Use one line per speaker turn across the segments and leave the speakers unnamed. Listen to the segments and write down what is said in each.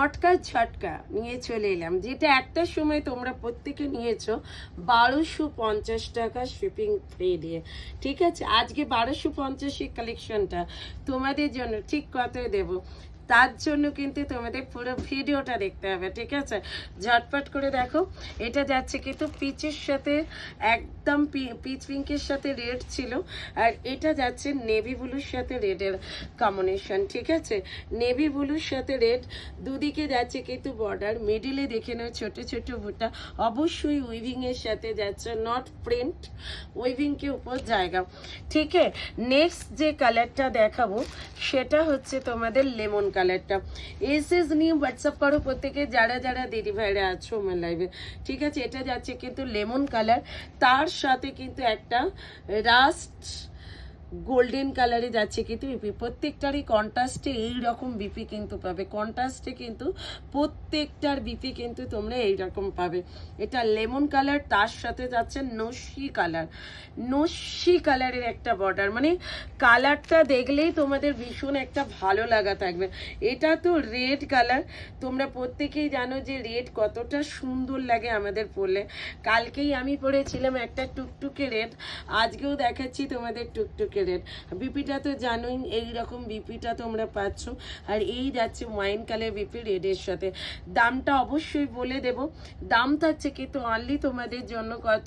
মটকা ঝটকা নিয়ে চলে এলাম, যেটা একটা সময় তোমরা প্রত্যেকে নিয়েছো 1250 টাকা শিপিং ফ্রি দিয়ে। ঠিক আছে, আজকে 1250 কালেকশনটা তোমাদের জন্য ঠিক কতই দেবো, তার জন্য কিন্তু তোমাদের পুরো ভিডিওটা দেখতে হবে। ঠিক আছে, ঝটপট করে দেখো। এটা যাচ্ছে কিন্তু পিচের সাথে একদম পিচ পিঙ্কের সাথে রেড ছিল, আর এটা যাচ্ছে নেভি ব্লুর সাথে রেডের কম্বিনেশন। ঠিক আছে, নেভি ব্লুর সাথে রেড, দুদিকে যাচ্ছে কিন্তু বর্ডার, মিডিলে দেখে নাও ছোট ছোট বুটা, অবশ্যই উইভিংয়ের সাথে যাচ্ছে, নট প্রিন্ট, উইভিংকে উপর জায়গা। ঠিক আছে, নেক্সট যে কালারটা দেখাবো সেটা হচ্ছে তোমাদের লেমন কালারটা। এসএস নিয়ে হোয়াটসঅ্যাপ করো প্রত্যেকে, যারা যারা দিদি ভাইরা আছো আমার লাইভে। ঠিক আছে, এটা যাচ্ছে কিন্তু লেমন কালার, তার সাথে কিন্তু একটা রাস্ট গোল্ডেন কালারে যাচ্ছে কিন্তু বিপি, প্রত্যেকটারই কন্ট্রাস্টে এইরকম বিপি কিন্তু পাবে, কন্ট্রাস্টে কিন্তু প্রত্যেকটার বিপি কিন্তু তোমরা এইরকম পাবে। এটা লেমন কালার, তার সাথে যাচ্ছে নস্যি কালার, নস্যি কালারের একটা বর্ডার, মানে কালারটা দেখলেই তোমাদের ভীষণ একটা ভালো লাগা থাকবে। এটা তো রেড কালার, তোমরা প্রত্যেকেই জানো যে রেড কতটা সুন্দর লাগে আমাদের পরলে। কালকেই আমি পরেছিলাম একটা টুকটুকে রেড, আজকেও দেখাচ্ছি তোমাদের টুকটুকে রেড। বিপিটা তো জানোই, এইরকম বিপিটা তোমরা পাচ্ছ, আর এই যাচ্ছে ওয়াইন কালার বিপি রেডের সাথে। দামটা অবশ্যই বলে দেব, দাম থাকছে কিন্তু অনলি তোমাদের জন্য কত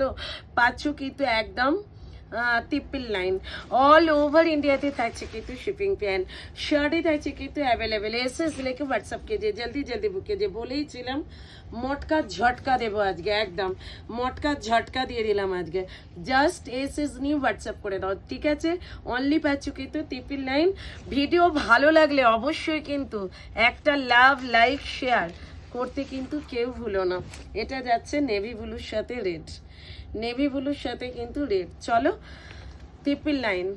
পাচ্ছ কিন্তু একদম 39। অল ওভার इंडियाতে থাকছে কিন্তু শিপিং প্ল্যান, শার্টে থাকছে কিন্তু অ্যাভেলেবেল। এসএস लेके व्हाट्सएप कीजिए, जल्दी जल्दी बुक कीजिए। বলেইছিলাম মটকা ঝটকা দেবো আজকে, একদম মটকা ঝটকা দিয়ে দিলাম আজকে। জাস্ট এসএস নিয়ে হোয়াটসঅ্যাপ করে দাও। ঠিক আছে, অনলি পাচ্ছ কিন্তু 39। ভিডিও ভালো লাগলে অবশ্যই কিন্তু একটা লাভ লাইক শেয়ার করতে কিন্তু কেউ ভুলো না। এটা যাচ্ছে নেভি ব্লুর সাথে রেড, নেভি ব্লুর সাথে কিন্তু রেড। চলো 39।